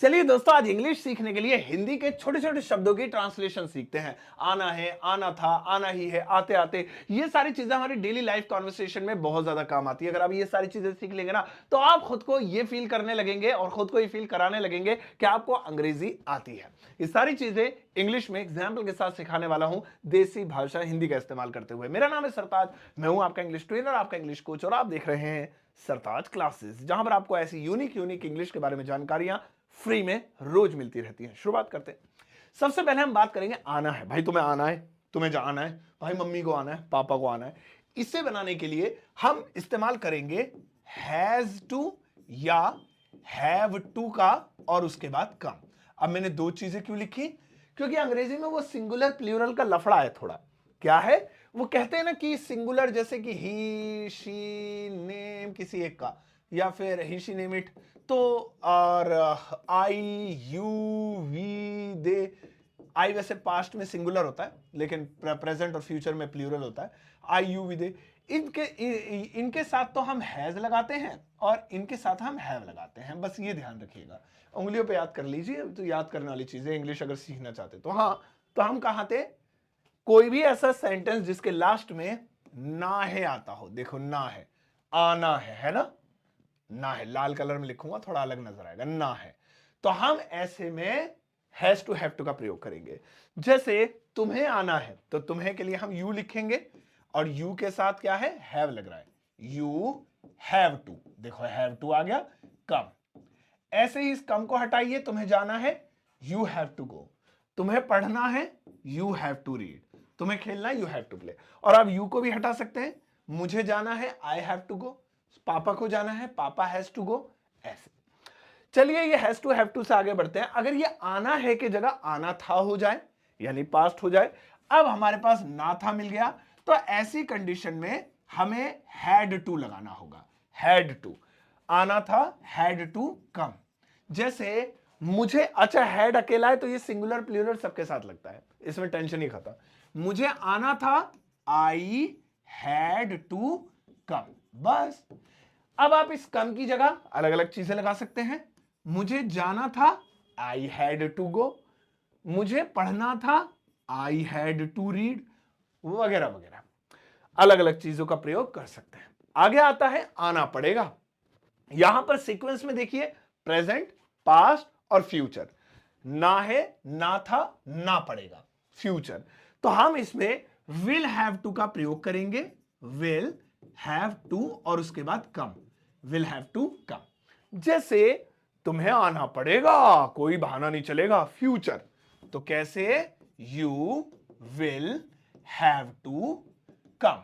चलिए दोस्तों, आज इंग्लिश सीखने के लिए हिंदी के छोटे छोटे शब्दों की ट्रांसलेशन सीखते हैं। आना है, आना था, आना ही है, आते आते, ये सारी चीजें हमारी डेली लाइफ कॉन्वर्सेशन में बहुत ज्यादा काम आती है। अगर आप ये सारी चीजें सीख लेंगे ना, तो आप खुद को ये फील करने लगेंगे और खुद को ये फील कराने लगेंगे कि आपको अंग्रेजी आती है। ये सारी चीजें इंग्लिश में एग्जाम्पल के साथ सिखाने वाला हूं, देसी भाषा हिंदी का इस्तेमाल करते हुए। मेरा नाम है सरताज, मैं हूं आपका इंग्लिश ट्रेनर, आपका इंग्लिश कोच, और आप देख रहे हैं सरताज क्लासेस, जहां पर आपको ऐसी यूनिक यूनिक इंग्लिश के बारे में जानकारियां फ्री में रोज मिलती रहती हैं। शुरुआत करते हैं। सबसे पहले हम बात करेंगे आना है। भाई तुम्हें आना है, तुम्हें जाना है, भाई मम्मी को आना है, पापा को आना है। इसे बनाने के लिए हम इस्तेमाल करेंगे हैज टू या हैव टू का और उसके बाद कम। अब मैंने दो चीजें क्यों लिखी? क्योंकि अंग्रेजी में वो सिंगुलर प्लूरल का लफड़ा है थोड़ा। क्या है? वो कहते हैं ना कि सिंगुलर, जैसे कि ही, शी, नेम किसी एक का, या फिर ही, शी, नेम इट, तो और आई, यू, वी, दे। आई वैसे पास्ट में सिंगुलर होता है, लेकिन प्रेजेंट और फ्यूचर में प्लूरल होता है। आई, यू, वी, दे। इनके साथ तो हम हैज लगाते हैं और इनके साथ हम हैव लगाते हैं। बस ये ध्यान रखिएगा, उंगलियों पे याद कर लीजिए। तो याद करने वाली चीजें इंग्लिश अगर सीखना चाहते तो हाँ, तो हम कहाँ थे? कोई भी ऐसा सेंटेंस जिसके लास्ट में ना है आता हो। देखो ना है, आना है ना? ना है लाल कलर में लिखूंगा, थोड़ा अलग नजर आएगा। ना है, तो हम ऐसे में हैज टू हैव टू का प्रयोग करेंगे। जैसे तुम्हें आना है, तो तुम्हें के लिए हम यू लिखेंगे और यू के साथ क्या है? हैव लग रहा है। You have to. देखो हैव टू आ गया। कम। ऐसे ही इस कम को हटाइए। तुम्हें जाना है, यू हैव टू गो। तुम्हें पढ़ना है, यू हैव टू रीड। तुम्हें खेलना है, यू हैव टू प्ले। और आप यू को भी हटा सकते हैं। मुझे जाना है, आई हैव टू गो। पापा को जाना है, पापा हैज टू गो। ऐसे। चलिए, ये हैज टू हैव टू से आगे बढ़ते हैं। अगर ये आना है की जगह आना था हो जाए, यानी पास्ट हो जाए, अब हमारे पास ना था मिल गया, तो ऐसी कंडीशन में हमें हैड टू लगाना होगा। Had to. आना था, हैड टू कम। जैसे मुझे, अच्छा हैड अकेला है तो ये सिंगुलर प्लूरल सबके साथ लगता है, इसमें टेंशन ही खत्म। मुझे आना था, आई हैड टू कम। बस। अब आप इस कम की जगह अलग अलग चीजें लगा सकते हैं। मुझे जाना था, आई हैड टू गो। मुझे पढ़ना था, आई हैड टू रीड, वगैरह वगैरह। अलग अलग चीजों का प्रयोग कर सकते हैं। आगे आता है आना पड़ेगा। यहां पर सीक्वेंस में देखिए, प्रेजेंट, पास्ट और फ्यूचर। ना है, ना था, ना पड़ेगा, फ्यूचर। तो हम इसमें विल हैव टू का प्रयोग करेंगे। विल हैव टू और उसके बाद come. Will have to come. जैसे तुम्हें आना पड़ेगा, कोई बहाना नहीं चलेगा, फ्यूचर। तो कैसे? You will have to come.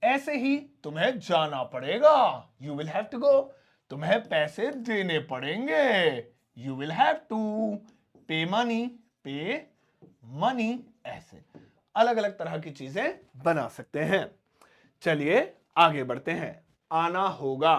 ऐसे ही तुम्हें जाना पड़ेगा, you will have to go. तुम्हें पैसे देने पड़ेंगे, you will have to pay money. Pay money. ऐसे अलग अलग तरह की चीजें बना सकते हैं। चलिए आगे बढ़ते हैं। आना होगा।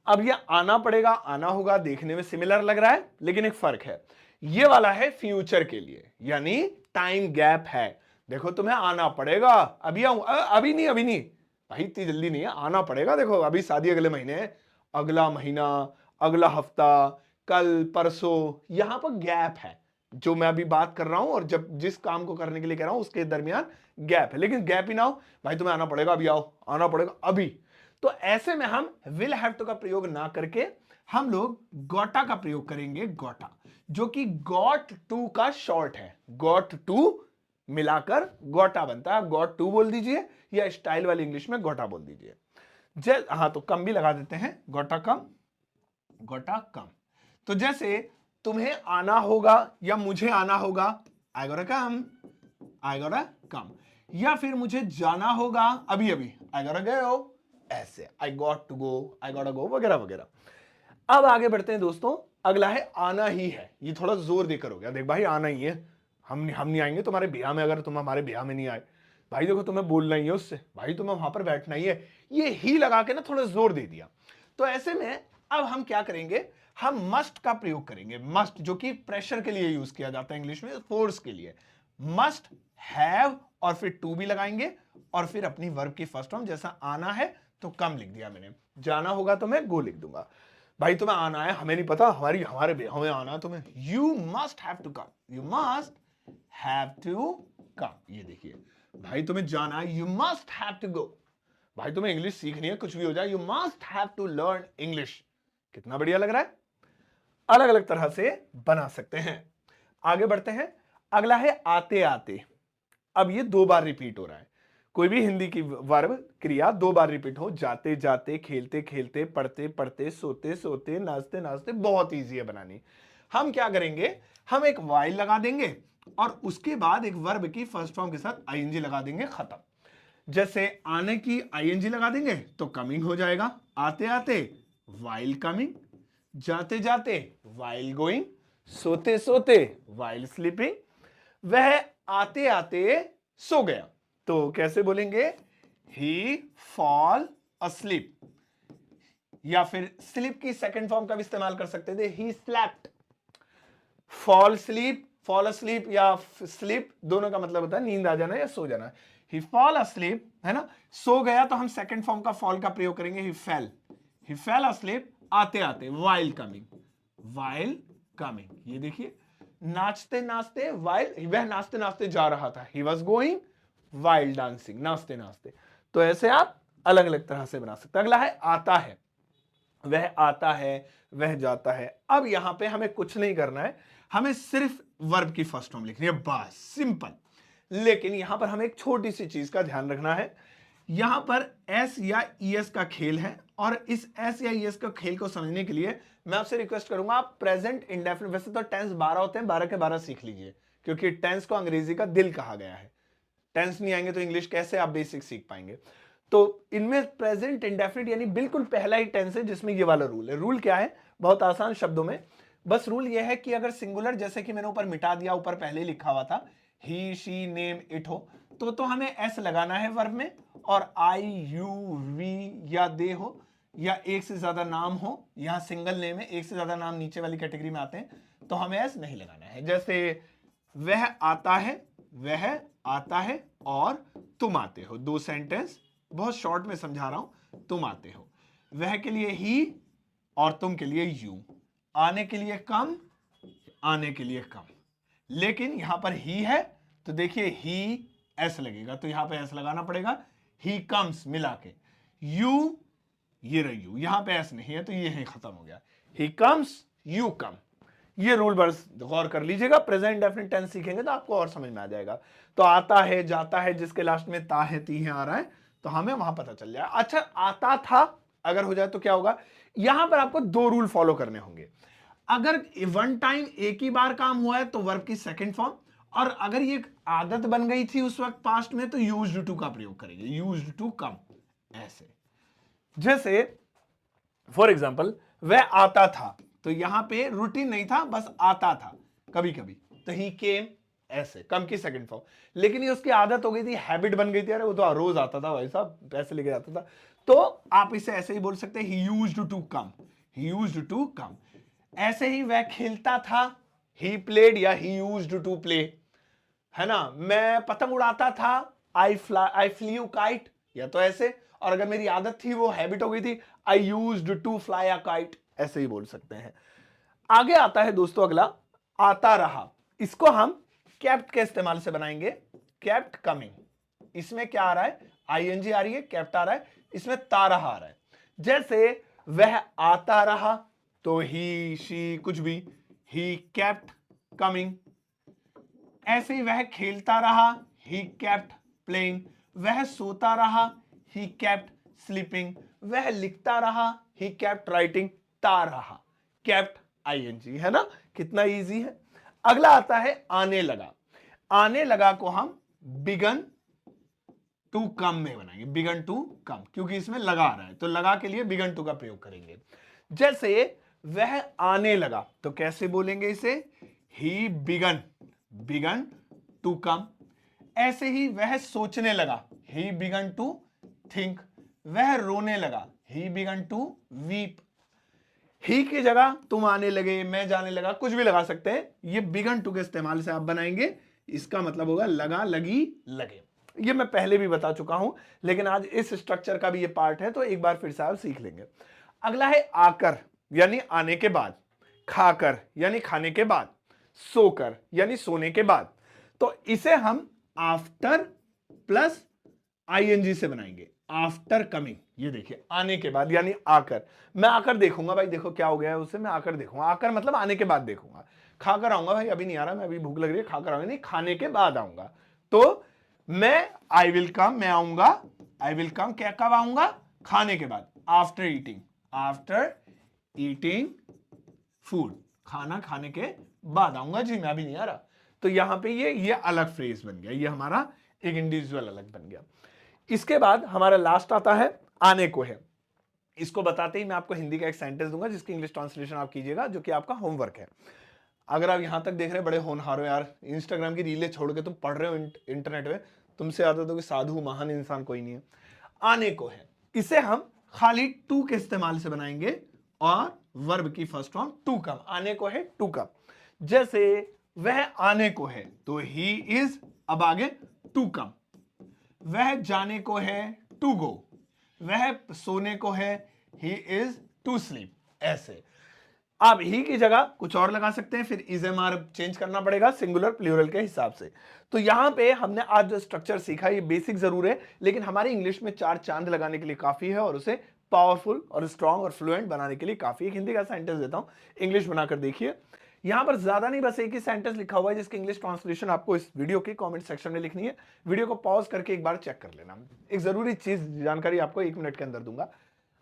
अब ये आना पड़ेगा, आना होगा देखने में सिमिलर लग रहा है, लेकिन एक फर्क है। ये वाला है फ्यूचर के लिए, यानी टाइम गैप है। देखो तुम्हें आना पड़ेगा, अभी आऊं, अभी नहीं, अभी नहीं भाई, इतनी जल्दी नहीं है, आना पड़ेगा। देखो अभी शादी अगले महीने है, अगला महीना, अगला हफ्ता, कल, परसों, यहां पर गैप है। जो मैं अभी बात कर रहा हूं और जब जिस काम को करने के लिए कह रहा हूं उसके दरमियान गैप है। लेकिन गैप ही ना हो, भाई तुम्हें आना पड़ेगा, अभी आओ, आना पड़ेगा अभी। तो ऐसे में हम विल हैव टू का प्रयोग ना करके हम लोग गोटा का प्रयोग करेंगे। गोटा, जो कि गॉट टू का शॉर्ट है। गॉट टू मिलाकर गोटा बनता है। गॉट टू बोल दीजिए या स्टाइल वाली इंग्लिश में गोटा बोल दीजिए। हाँ, तो कम भी लगा देते हैं, गोटा कम, गोटा कम। तो जैसे तुम्हें आना होगा या मुझे आना होगा, आई गोटा कम, आई गोटा कम। या फिर मुझे जाना होगा अभी अभी, आई गोटा गो। ऐसे आई गॉट टू गो, आई गोटा गो, वगैरह वगैरह। अब आगे बढ़ते हैं दोस्तों। अगला है आना ही है। ये थोड़ा जोर देकर हो गया, देख भाई आना ही है, हम नहीं आएंगे तुम्हारे ब्याह में, अगर तुम हमारे ब्याह में नहीं आए। भाई देखो तुम्हें बोलना ही है उससे, भाई तुम्हें वहां पर बैठना ही है। ये ही लगा के ना थोड़ा जोर दे दिया। तो ऐसे में अब हम क्या करेंगे? हम मस्ट का प्रयोग करेंगे। मस्ट, जो कि प्रेशर के लिए यूज किया जाता है इंग्लिश में, फोर्स के लिए। मस्ट हैव और फिर टू भी लगाएंगे और फिर अपनी वर्ब की फर्स्ट फॉर्म, जैसा आना है तो कम लिख दिया मैंने, जाना होगा तो मैं गो लिख दूंगा। भाई तुम्हें आना है, हमें नहीं पता, हमें आना है तुम्हें। You must have to come, you must have to come. ये देखिए भाई तुम्हें जाना है, you must have to go. भाई तुम्हें इंग्लिश सीखनी है, कुछ भी हो जाए, you must have to learn English. कितना बढ़िया लग रहा है। अलग अलग तरह से बना सकते हैं। आगे बढ़ते हैं। अगला है आते आते। अब ये 2 बार रिपीट हो रहा है। कोई भी हिंदी की वर्ब क्रिया 2 बार रिपीट हो, जाते जाते, खेलते खेलते, पढ़ते पढ़ते, सोते सोते, नाचते नाचते, बहुत ईजी है बनानी। हम क्या करेंगे, हम एक वाइल लगा देंगे और उसके बाद एक वर्ब की फर्स्ट फॉर्म के साथ आईएनजी लगा देंगे, खत्म। जैसे आने की आईएनजी लगा देंगे तो कमिंग हो जाएगा, आते आते वाइल कमिंग, जाते जाते वाइल गोइंग, सोते सोते वाइल स्लीपिंग, वह आते आते सो गया। तो कैसे बोलेंगे, ही फॉल अस्लीप, या फिर स्लीप की सेकंड फॉर्म का भी इस्तेमाल कर सकते थे, he slept. Fall sleep, fall asleep या स्लीप दोनों का मतलब होता है नींद आ जाना या सो जाना। ही फॉल अस्लीप है ना, सो गया तो हम सेकंड फॉर्म का फॉल का प्रयोग करेंगे, ही फेल अस्लीप, आते आते वाइल कमिंग, वाइल कमिंग। ये देखिए नाचते नाचते, वाइल वह नाचते नाचते जा रहा था, he was going while dancing, नाचते नाचते। तो ऐसे आप अलग अलग तरह से बना सकते हैं। अगला है आता है। वह आता है, वह जाता है। अब यहां पे हमें कुछ नहीं करना है, हमें सिर्फ वर्ब की फर्स्ट फॉर्म लिखनी है, बस सिंपल। लेकिन यहां पर हमें एक छोटी सी चीज का ध्यान रखना है, यहां पर एस या ईएस का खेल है, और इस एस या ईएस का खेल को समझने के लिए मैं आपसे रिक्वेस्ट करूंगा, आप प्रेजेंट इंडेफिनिट, वैसे तो टेंस 12 होते हैं, 12 के 12 सीख लीजिए, क्योंकि टेंस को अंग्रेजी का दिल कहा गया है। टेंस नहीं आएंगे तो इंग्लिश कैसे आप बेसिक सीख पाएंगे। तो इनमें प्रेजेंट इंडेफिनिट यानी बिल्कुल पहला ही टेंस है जिसमें ये वाला रूल है। रूल क्या है, बहुत आसान शब्दों में, बस रूल ये है कि अगर सिंगुलर, जैसे कि मैंने ऊपर मिटा दिया, ऊपर पहले लिखा हुआ था ही शी नेम इट हो, तो हमें एस लगाना है वर्ब में, और आई यू वी या दे हो, या एक से ज्यादा नाम हो, यहां सिंगल नेम है, एक से ज्यादा नाम नीचे वाली कैटेगरी में आते हैं, तो हमें एस नहीं लगाना है। जैसे वह आता है, वह आता है और तुम आते हो, 2 सेंटेंस बहुत शॉर्ट में समझा रहा हूं। तुम आते हो, वह के लिए ही और तुम के लिए यू, आने के लिए कम, आने के लिए कम। लेकिन यहां पर ही है तो देखिए ही एस लगेगा, तो यहां पे एस लगाना पड़ेगा, ही कम्स मिला के। यू, ये रही यू, यहां पे एस नहीं है तो ये है, खत्म हो गया, ही कम्स यू कम। ये रूल बस गौर कर लीजिएगा, प्रेजेंट डेफिनेट टेंस सीखेंगे तो आपको और समझ में आ जाएगा। तो आता है, जाता है, जिसके लास्ट में ता है, ती है आ रहा है, तो हमें वहां पता चल जाए। अच्छा, आता था अगर हो जाए तो क्या होगा, यहां पर आपको 2 रूल फॉलो करने होंगे। अगर वन टाइम एक ही बार काम हुआ है तो वर्ब की सेकंड फॉर्म, और अगर ये आदत बन गई थी उस वक्त पास्ट में तो यूज्ड टू का प्रयोग करेंगे, यूज्ड टू कम। ऐसे जैसे फॉर एग्जाम्पल वह आता था, तो यहां पे रूटीन नहीं था, बस आता था कभी कभी, तो ही केम, ऐसे कम की सेकंड फॉर्म। लेकिन ये उसकी आदत हो गई थी, हैबिट बन गई थी, अरे वो तो रोज आता था भाई साहब, पैसे लेके जाता था, तो आप इसे ऐसे ही बोल सकते हैं, he used to come, he used to come. ऐसे ही वह खेलता था, ही प्लेड या ही यूज्ड टू प्ले, है ना। मैं पतंग उड़ाता था, आई फ्लीव काइट, या तो ऐसे, और अगर मेरी आदत थी, वो हैबिट हो गई थी, I used to fly a kite, ऐसे ही बोल सकते हैं। आगे आता है दोस्तों अगला, आता रहा। इसको हम केप्ट के इस्तेमाल से बनाएंगे, केप्ट कमिंग। इसमें क्या आ रहा है, आईएनजी आ रही है, केप्ट आ रहा है, इसमें ता रहा आ रहा है। जैसे वह आता रहा तो ही शी कुछ भी, ही केप्ट कमिंग। ऐसे ही वह खेलता रहा, ही केप्ट प्लेइंग। वह सोता रहा, ही केप्ट स्लीपिंग। वह लिखता रहा, ही केप्ट राइटिंग। ता रहा, केप्ट आईएनजी, है ना, कितना इजी है। अगला आता है आने लगा। आने लगा को हम बिगन टू कम में बनाएंगे, बिगन टू कम, क्योंकि इसमें लगा आ रहा है, तो लगा के लिए बिगन टू का प्रयोग करेंगे। जैसे वह आने लगा तो कैसे बोलेंगे इसे, ही बिगन टू कम। ऐसे ही वह सोचने लगा, ही बिगन टू थिंक। वह रोने लगा, ही बिगन टू वीप। ही की जगह तुम आने लगे, मैं जाने लगा, कुछ भी लगा सकते हैं। ये बिगन टू के इस्तेमाल से आप बनाएंगे, इसका मतलब होगा लगा, लगी, लगे। ये मैं पहले भी बता चुका हूं, लेकिन आज इस स्ट्रक्चर का भी ये पार्ट है, तो एक बार फिर से आप सीख लेंगे। अगला है आकर। यानी आने के बाद, खाकर यानी खाने के बाद, सोकर यानी सोने के बाद। तो इसे हम आफ्टर प्लस आईएनजी से बनाएंगे, आफ्टर कमिंग। ये देखिए आने के बाद यानी आकर, मैं आकर देखूंगा भाई, देखो क्या हो गया है उसे, मैं आकर देखूंगा, आकर मतलब आने के बाद देखूंगा। खाकर आऊंगा भाई, अभी नहीं आ रहा, मैं अभी भूख लग रही है, खाकर आऊंगा नहीं, खाने के बाद आऊंगा। तो मैं आई विल कम, मैं आऊंगा, आई विल कम क्या, कब आऊंगा, खाने के बाद, after eating, after eating food, खाना खाने के बाद आऊंगा जी, मैं अभी नहीं आ रहा। तो यहां पे ये अलग फ्रेज बन गया, ये हमारा एक इंडिविजुअल अलग बन गया। इसके बाद हमारा लास्ट आता है आने को है। इसको बताते ही मैं आपको हिंदी का एक सेंटेंस दूंगा जिसकी इंग्लिश ट्रांसलेशन आप कीजिएगा, जो कि आपका होमवर्क है। अगर आप यहां तक देख रहे हैं, बड़े होनहार हो यार, इंस्टाग्राम की रीलें छोड़ के तुम पढ़ रहे हो इंटरनेट में, तुमसे ज्यादा तो कोई साधु महान इंसान कोई नहीं है। आने को है, इसे हम खाली टू के इस्तेमाल से बनाएंगे और वर्ब की फर्स्ट फॉर्म टू कम, आने को है टू कम। जैसे वह आने को है तो ही इज, अब आगे टू कम। वह जाने को है टू गो, वह सोने को है ही इज टू स्लीप। ऐसे आप ही की जगह कुछ और लगा सकते हैं, फिर इज एम आर चेंज करना पड़ेगा सिंगुलर प्लूरल के हिसाब से। तो यहां पे हमने आज जो स्ट्रक्चर सीखा ये बेसिक जरूर है, लेकिन हमारी इंग्लिश में चार चांद लगाने के लिए काफी है और उसे पावरफुल और स्ट्रांग और फ्लुएंट बनाने के लिए काफी है। हिंदी का सेंटेंस देता हूं, इंग्लिश बनाकर देखिए। यहां पर ज्यादा नहीं, बस एक ही सेंटेंस लिखा हुआ है जिसकी इंग्लिश ट्रांसलेशन आपको इस वीडियो के कमेंट सेक्शन में लिखनी है। वीडियो को पॉज करके एक बार चेक कर लेना। एक जरूरी चीज जानकारी आपको 1 मिनट के अंदर दूंगा।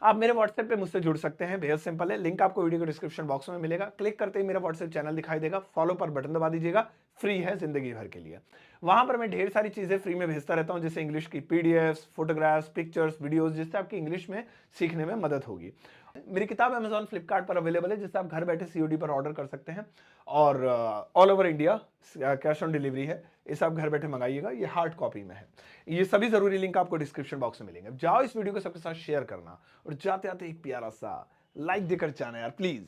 आप मेरे व्हाट्सएप पे मुझसे जुड़ सकते हैं, बेहद सिंपल है, लिंक आपको वीडियो के डिस्क्रिप्शन बॉक्स में मिलेगा। क्लिक करते ही मेरा व्हाट्सएप चैनल दिखाई देगा, फॉलो पर बटन दबा दीजिएगा, फ्री है जिंदगी भर के लिए। वहां पर मैं ढेर सारी चीजें फ्री में भेजता रहता हूं, जैसे इंग्लिश की पीडीएफ्स, फोटोग्राफ्स, पिक्चर्स, वीडियोस, जिससे आपकी इंग्लिश में सीखने में मदद होगी। मेरी किताब अमेजॉन फ्लिपकार्ट पर अवेलेबल है, जिससे आप घर बैठे सीओडी पर ऑर्डर कर सकते हैं और all over India cash on delivery है। इसे आप घर बैठे मंगाइएगा, ये हार्ड कॉपी में है। ये सभी जरूरी लिंक आपको डिस्क्रिप्शन बॉक्स में मिलेंगे। जाओ इस वीडियो को सबके साथ शेयर करना और जाते आते एक प्यारा सा लाइक देकर जाना यार प्लीज।